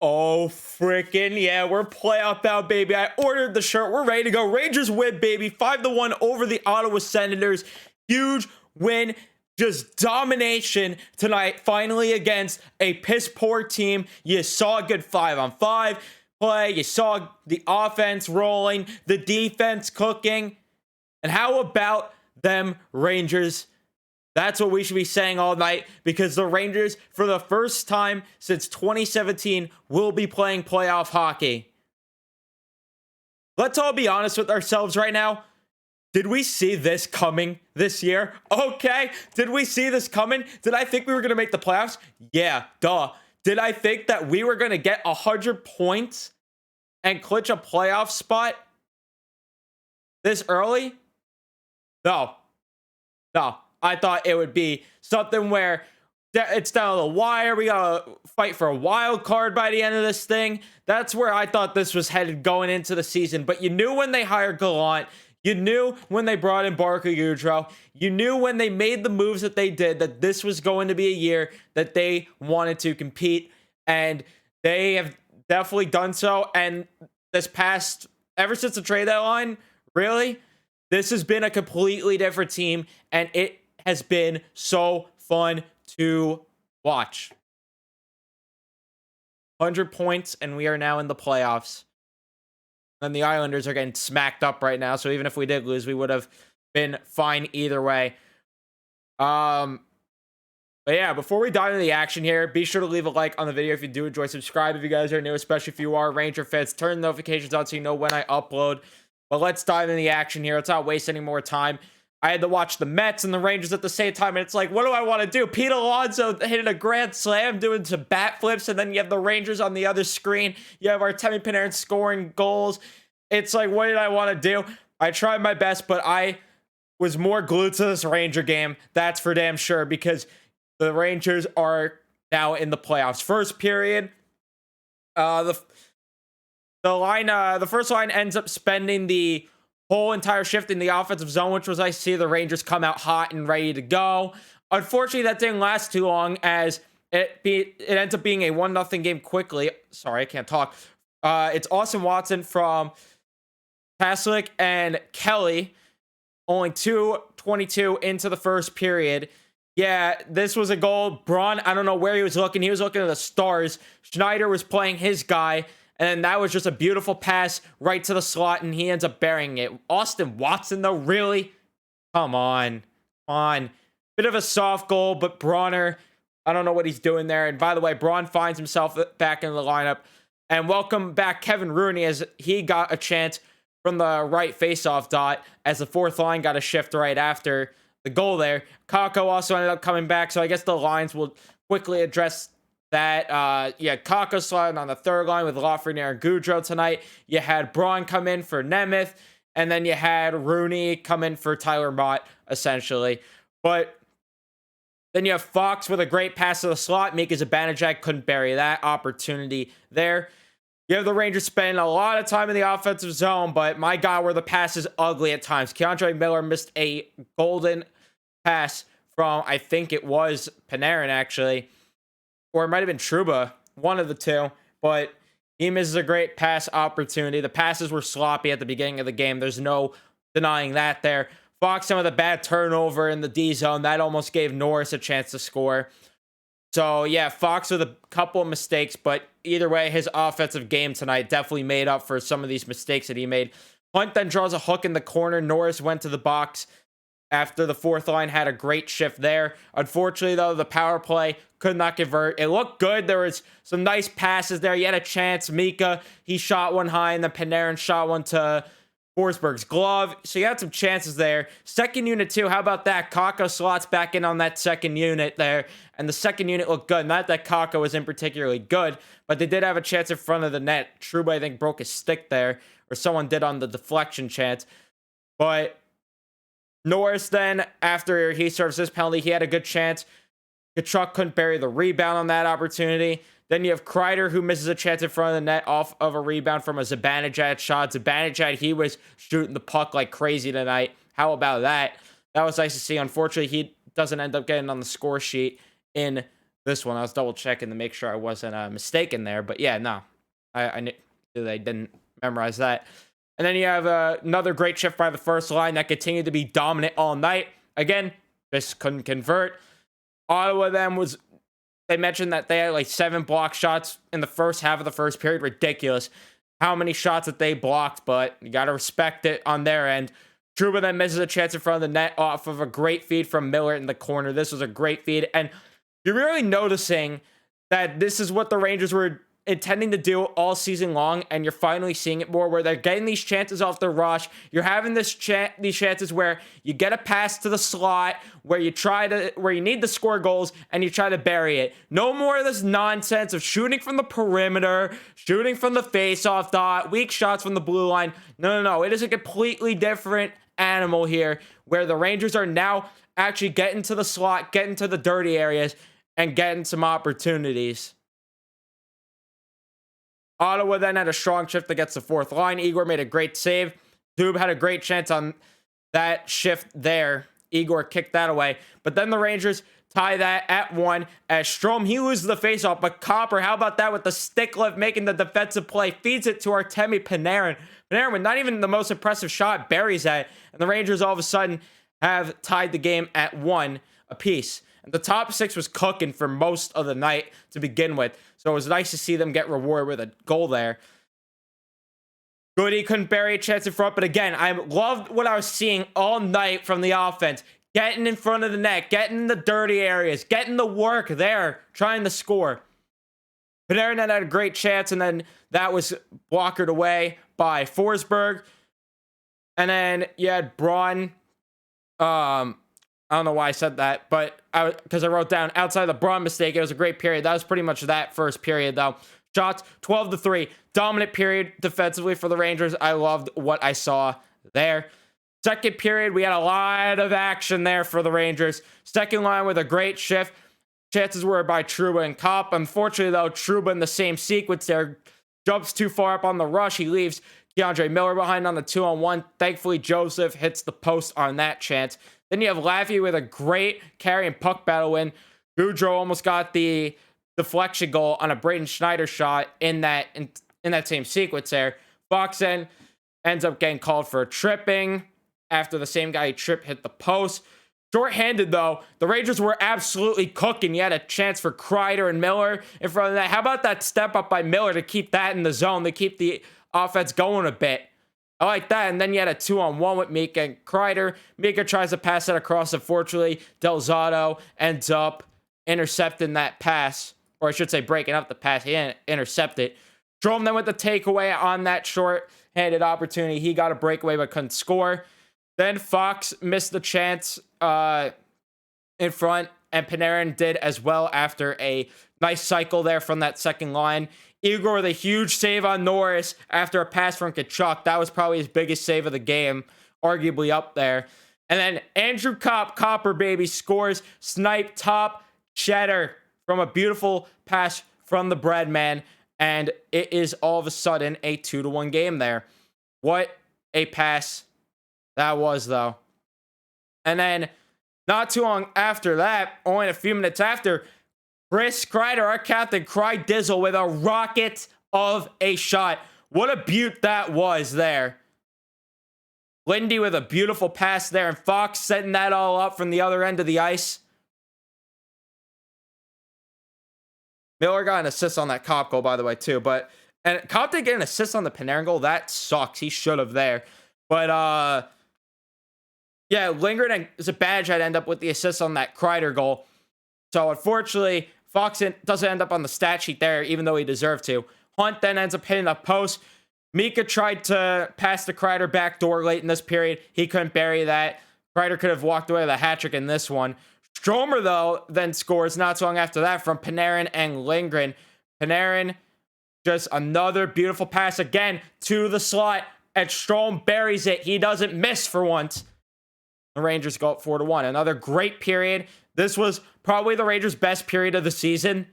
Oh, freaking yeah, we're playoff bound, baby. I ordered the shirt. We're ready to go. Rangers win, baby. 5-1 over the Ottawa Senators. Huge win. Just domination tonight, finally against a piss poor team. You saw a good 5-on-5 play. You saw the offense rolling, the defense cooking. And how about them Rangers? That's what we should be saying all night, because the Rangers, for the first time since 2017, will be playing playoff hockey. Let's all be honest with ourselves right now. Did we see this coming this year? Okay. Did we see this coming? Did I think we were going to make the playoffs? Yeah, duh. Did I think that we were going to get 100 points and clinch a playoff spot this early? No. I thought it would be something where it's down the wire. We gotta fight for a wild card by the end of this thing. That's where I thought this was headed going into the season. But you knew when they hired Gallant. You knew when they brought in Barca Goudreau. You knew when they made the moves that they did that this was going to be a year that they wanted to compete. And they have definitely done so. And ever since the trade deadline, really, this has been a completely different team. And it has been so fun to watch. 100 points, and we are now in the playoffs. And the Islanders are getting smacked up right now, so even if we did lose, we would have been fine either way. But yeah, before we dive into the action here, be sure to leave a like on the video if you do enjoy. Subscribe if you guys are new, especially if you are Ranger fans. Turn notifications on so you know when I upload. But let's dive into the action here. Let's not waste any more time. I had to watch the Mets and the Rangers at the same time, and it's like, what do I want to do? Pete Alonso hitting a grand slam, doing some bat flips, and then you have the Rangers on the other screen. You have Artemi Panarin scoring goals. It's like, what did I want to do? I tried my best, but I was more glued to this Ranger game. That's for damn sure, because the Rangers are now in the playoffs. First period, the first line ends up spending the whole entire shift in the offensive zone, which was nice to see the Rangers come out hot and ready to go. Unfortunately, that didn't last too long, as it ends up being a 1-0 game quickly. Sorry, I can't talk. It's Austin Watson from Paslick and Kelly, only 2:22 into the first period. Yeah, this was a goal. Braun, I don't know where he was looking. He was looking at the stars. Schneider was playing his guy. And then that was just a beautiful pass right to the slot, and he ends up burying it. Austin Watson, though, really? Come on. Bit of a soft goal, but Bronner, I don't know what he's doing there. And by the way, Braun finds himself back in the lineup. And welcome back Kevin Rooney, as he got a chance from the right faceoff dot, as the fourth line got a shift right after the goal there. Kakko also ended up coming back, so I guess the lines will quickly address that. Kakko sliding on the third line with Lafreniere and Goudreau tonight. You had Braun come in for Nemeth, and then you had Rooney come in for Tyler Mott, essentially. But then you have Fox with a great pass to the slot. Mika Zibanejad couldn't bury that opportunity there. You have the Rangers spending a lot of time in the offensive zone, but my God, were the passes ugly at times. Keandre Miller missed a golden pass from, I think it was Panarin, actually. Or it might have been Trouba, one of the two. But he misses a great pass opportunity. The passes were sloppy at the beginning of the game. There's no denying that there. Fox, some of the bad turnover in the D zone. That almost gave Norris a chance to score. So, yeah, Fox with a couple of mistakes. But either way, his offensive game tonight definitely made up for some of these mistakes that he made. Hunt then draws a hook in the corner. Norris went to the box after the fourth line had a great shift there. Unfortunately, though, the power play could not convert. It looked good. There was some nice passes there. You had a chance. Mika, he shot one high, and then Panarin shot one to Forsberg's glove. So you had some chances there. Second unit, too. How about that? Kakko slots back in on that second unit there, and the second unit looked good. Not that Kakko was in particularly good, but they did have a chance in front of the net. Trouba, I think, broke his stick there, or someone did on the deflection chance. But Norris then, after he serves his penalty, he had a good chance. Kachuk couldn't bury the rebound on that opportunity. Then you have Kreider, who misses a chance in front of the net off of a rebound from a Zibanejad shot. Zibanejad, he was shooting the puck like crazy tonight. How about that? That was nice to see. Unfortunately, he doesn't end up getting on the score sheet in this one. I was double checking to make sure I wasn't mistaken there. But yeah, no, I knew they didn't memorize that. And then you have another great shift by the first line that continued to be dominant all night. Again, just couldn't convert. Ottawa then they mentioned that they had like 7 block shots in the first half of the first period. Ridiculous how many shots that they blocked, but you got to respect it on their end. Trouba then misses a chance in front of the net off of a great feed from Miller in the corner. This was a great feed, and you're really noticing that this is what the Rangers were intending to do all season long, and you're finally seeing it more where they're getting these chances off the rush. You're having these chances where you get a pass to the slot, where you need to score goals, and you try to bury it. No more of this nonsense of shooting from the perimeter, shooting from the face-off dot, weak shots from the blue line. No. It is a completely different animal here, where the Rangers are now actually getting to the slot, getting to the dirty areas, and getting some opportunities. Ottawa then had a strong shift against the fourth line. Igor made a great save. Dubé had a great chance on that shift there. Igor kicked that away. But then the Rangers tie that at 1 as Strome, he loses the faceoff. But Copper, how about that with the stick lift, making the defensive play, feeds it to Artemi Panarin. Panarin, with not even the most impressive shot, buries that. And the Rangers all of a sudden have tied the game at 1 apiece. And the top 6 was cooking for most of the night to begin with. So it was nice to see them get rewarded with a goal there. Goody couldn't bury a chance in front. But again, I loved what I was seeing all night from the offense. Getting in front of the net, getting in the dirty areas, getting the work there, trying to score. Panarin had a great chance, and then that was blockered away by Forsberg. And then you had Braun. I don't know why I said that, but because I wrote down outside the Braun mistake, it was a great period. That was pretty much that first period, though. Shots 12-3, dominant period defensively for the Rangers. I loved what I saw there. Second period, we had a lot of action there for the Rangers. Second line with a great shift. Chances were by Trouba and Kopp. Unfortunately, though, Trouba in the same sequence there jumps too far up on the rush. He leaves Keandre Miller behind on the 2-on-1. Thankfully, Joseph hits the post on that chance. Then you have Laffy with a great carry and puck battle win. Goudreau almost got the deflection goal on a Braden Schneider shot in that same sequence there. Fox then ends up getting called for a tripping after the same guy he tripped hit the post. Short-handed, though, the Rangers were absolutely cooking. You had a chance for Kreider and Miller in front of that. How about that step up by Miller to keep that in the zone, to keep the offense going a bit? I like that. And then you had a 2-on-1 with Mika and Kreider. Mika tries to pass it across. Unfortunately, Del Zotto ends up intercepting that pass. Or I should say breaking up the pass. He didn't intercept it. Strome then with the takeaway on that short-handed opportunity. He got a breakaway but couldn't score. Then Fox missed the chance in front. And Panarin did as well after a nice cycle there from that second line. Igor with a huge save on Norris after a pass from Tkachuk. That was probably his biggest save of the game, arguably up there. And then Andrew Copper, baby, scores, snipe, top, cheddar from a beautiful pass from the bread man. And it is all of a sudden a 2-1 game there. What a pass that was, though. And then not too long after that, only a few minutes after, Chris Kreider, our captain, cried Dizzle with a rocket of a shot. What a beaut that was there. Lindy with a beautiful pass there, and Fox setting that all up from the other end of the ice. Miller got an assist on that Kopp goal, by the way, too. And Kopp did get an assist on the Panarin goal. That sucks. He should have there. But, yeah, Lindgren and Zibanejad end up with the assist on that Kreider goal. So, unfortunately, Fox doesn't end up on the stat sheet there, even though he deserved to. Hunt then ends up hitting the post. Mika tried to pass the Kreider back door late in this period. He couldn't bury that. Kreider could have walked away with a hat trick in this one. Stromer, though, then scores not so long after that from Panarin and Lindgren. Panarin, just another beautiful pass again to the slot, and Strome buries it. He doesn't miss for once. The Rangers go up 4-1. Another great period. This was probably the Rangers' best period of the season,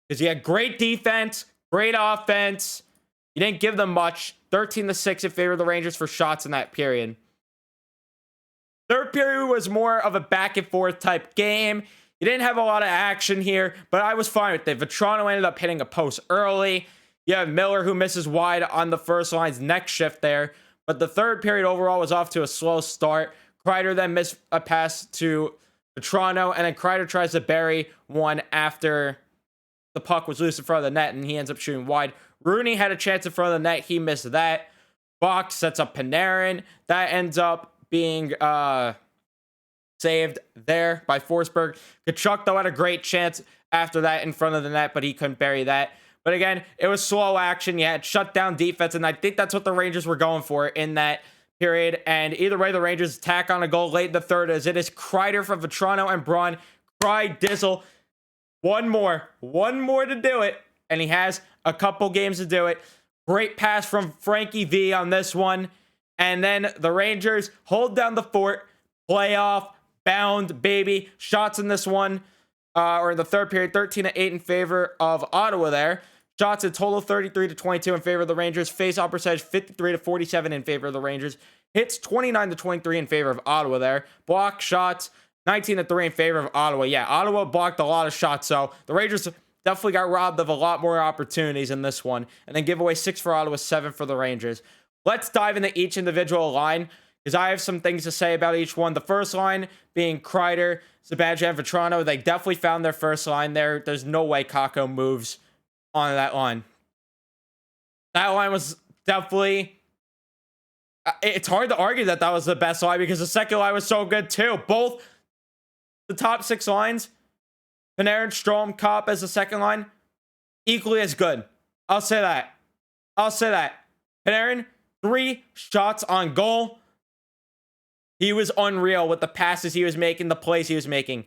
because you had great defense, great offense. You didn't give them much. 13-6 in favor of the Rangers for shots in that period. Third period was more of a back and forth type game. He didn't have a lot of action here, but I was fine with it. Vetrano ended up hitting a post early. You have Miller, who misses wide on the first line's next shift there. But the third period overall was off to a slow start. Kreider then missed a pass to Vetrano, and then Kreider tries to bury one after the puck was loose in front of the net, and he ends up shooting wide. Rooney had a chance in front of the net. He missed that. Fox sets up Panarin. That ends up being saved there by Forsberg. Kachuk, though, had a great chance after that in front of the net, but he couldn't bury that. But again, it was slow action. You had shutdown defense, and I think that's what the Rangers were going for in that period. And either way, the Rangers tack on a goal late in the third as it is Kreider from Vetrano and Braun. Cry Dizzle. One more to do it. And he has a couple games to do it. Great pass from Frankie V on this one. And then the Rangers hold down the fort. Playoff bound, baby. Shots in this one, or in the third period, 13-8 in favor of Ottawa there. Shots in total 33-22 in favor of the Rangers. Face-off percentage 53-47 in favor of the Rangers. Hits 29-23 in favor of Ottawa there. Block shots 19-3 in favor of Ottawa. Yeah, Ottawa blocked a lot of shots, so the Rangers definitely got robbed of a lot more opportunities in this one. And then give away 6 for Ottawa, 7 for the Rangers. Let's dive into each individual line, because I have some things to say about each one. The first line being Kreider, Zibanejad, and Vetrano. They definitely found their first line there. There's no way Kakko moves on that line. That line was definitely... It's hard to argue that that was the best line, because the second line was so good too. Both the top 6 lines, Panarin, Strome, Kopp as the second line, equally as good. I'll say that. Panarin, 3 shots on goal. He was unreal with the passes he was making, the plays he was making.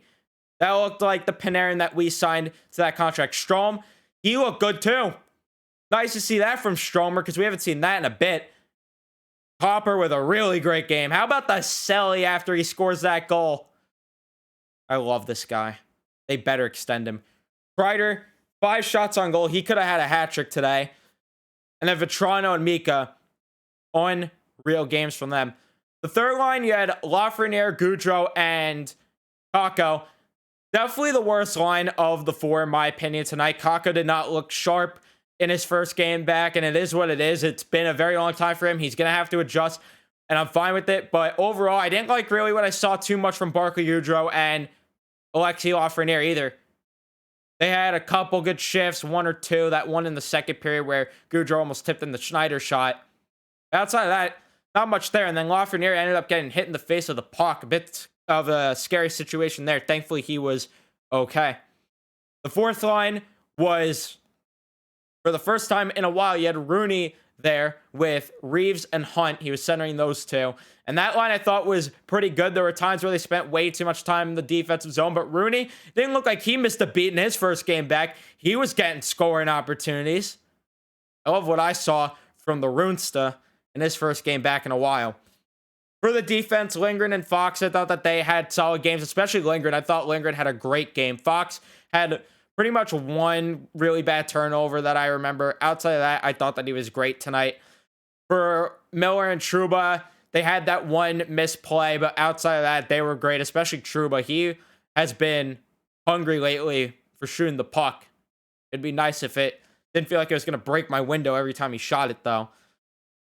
That looked like the Panarin that we signed to that contract. Strome, he looked good too. Nice to see that from Stromer, because we haven't seen that in a bit. Hopper with a really great game. How about the celly after he scores that goal? I love this guy. They better extend him. Kreider, 5 shots on goal. He could have had a hat trick today. And then Vetrano and Mika, unreal games from them. The third line, you had Lafreniere, Goudreau, and Kakko. Definitely the worst line of the 4, in my opinion, tonight. Kakko did not look sharp in his first game back, and it is what it is. It's been a very long time for him. He's going to have to adjust, and I'm fine with it. But overall, I didn't like really what I saw too much from Barclay Goudreau and Alexis Lafreniere either. They had a couple good shifts, 1 or 2. That one in the second period where Goudreau almost tipped in the Schneider shot. Outside of that, not much there. And then Lafreniere ended up getting hit in the face with the puck. A bit of a scary situation there. Thankfully, he was okay. The fourth line was, for the first time in a while, you had Rooney there with Reeves and Hunt. He was centering those two. And that line I thought was pretty good. There were times where they spent way too much time in the defensive zone, but Rooney didn't look like he missed a beat in his first game back. He was getting scoring opportunities. I love what I saw from the Runesta in his first game back in a while. For the defense, Lindgren and Fox, I thought that they had solid games, especially Lindgren. I thought Lindgren had a great game. Fox had pretty much one really bad turnover that I remember. Outside of that, I thought that he was great tonight. For Miller and Trouba, they had that one misplay, but outside of that, they were great, especially Trouba. He has been hungry lately for shooting the puck. It'd be nice if it didn't feel like it was going to break my window every time he shot it, though.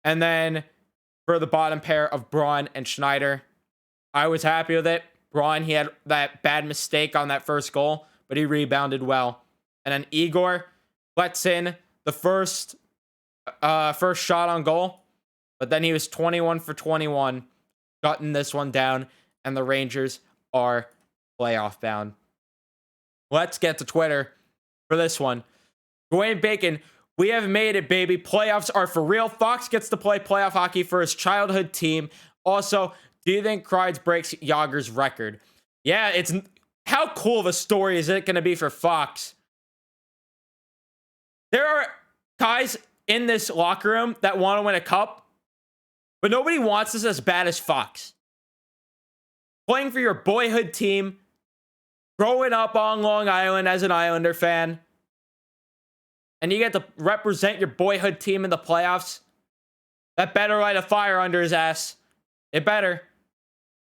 And then for the bottom pair of Braun and Schneider, I was happy with it. Braun, he had that bad mistake on that first goal, but he rebounded well. And then Igor lets in the first shot on goal, but then he was 21 for 21, shutting this one down, and the Rangers are playoff bound. Let's get to Twitter for this one. Dwayne Bacon, we have made it, baby. Playoffs are for real. Fox gets to play playoff hockey for his childhood team. Also, do you think Kreids breaks Yager's record? Yeah, it's... How cool of a story is it going to be for Fox? There are guys in this locker room that want to win a cup, but nobody wants this as bad as Fox. Playing for your boyhood team, growing up on Long Island as an Islander fan, and you get to represent your boyhood team in the playoffs. That better light a fire under his ass. It better.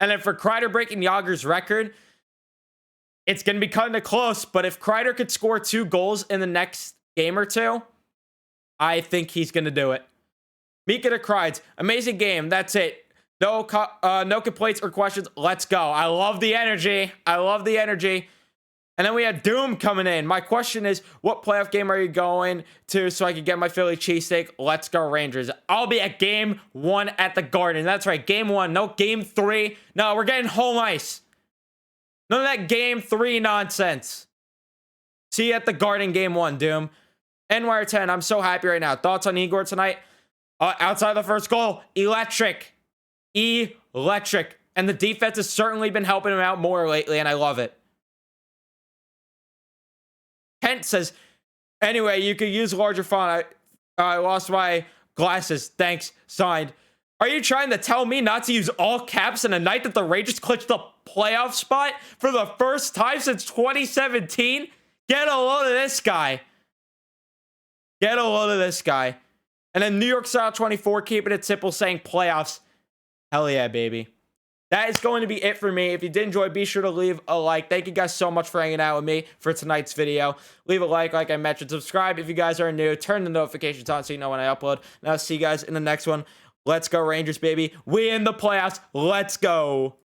And then for Kreider breaking Yager's record, It's going to be kind of close, but if Kreider could score 2 goals in the next game or two, I think he's going to do it. Mika to Kreids. Amazing game. That's it. No complaints or questions. Let's go. I love the energy. I love the energy. And then we had Doom coming in. My question is, what playoff game are you going to so I can get my Philly cheesesteak? Let's go Rangers. I'll be at game 1 at the Garden. That's right, game 1. No game 3. No, we're getting home ice. None of that game 3 nonsense. See you at the Garden game 1, Doom. NYR 10, I'm so happy right now. Thoughts on Igor tonight? Outside the first goal, electric. Electric. And the defense has certainly been helping him out more lately, and I love it. Kent says, anyway, you could use larger font. I lost my glasses. Thanks. Signed. Are you trying to tell me not to use all caps in a night that the Rangers clinched the playoff spot for the first time since 2017? Get a load of this guy. Get a load of this guy. And then New York Style 24, keeping it simple, saying playoffs. Hell yeah, baby. That is going to be it for me. If you did enjoy, be sure to leave a like. Thank you guys so much for hanging out with me for tonight's video. Leave a like I mentioned. Subscribe if you guys are new. Turn the notifications on so you know when I upload. And I'll see you guys in the next one. Let's go Rangers, baby. We in the playoffs. Let's go.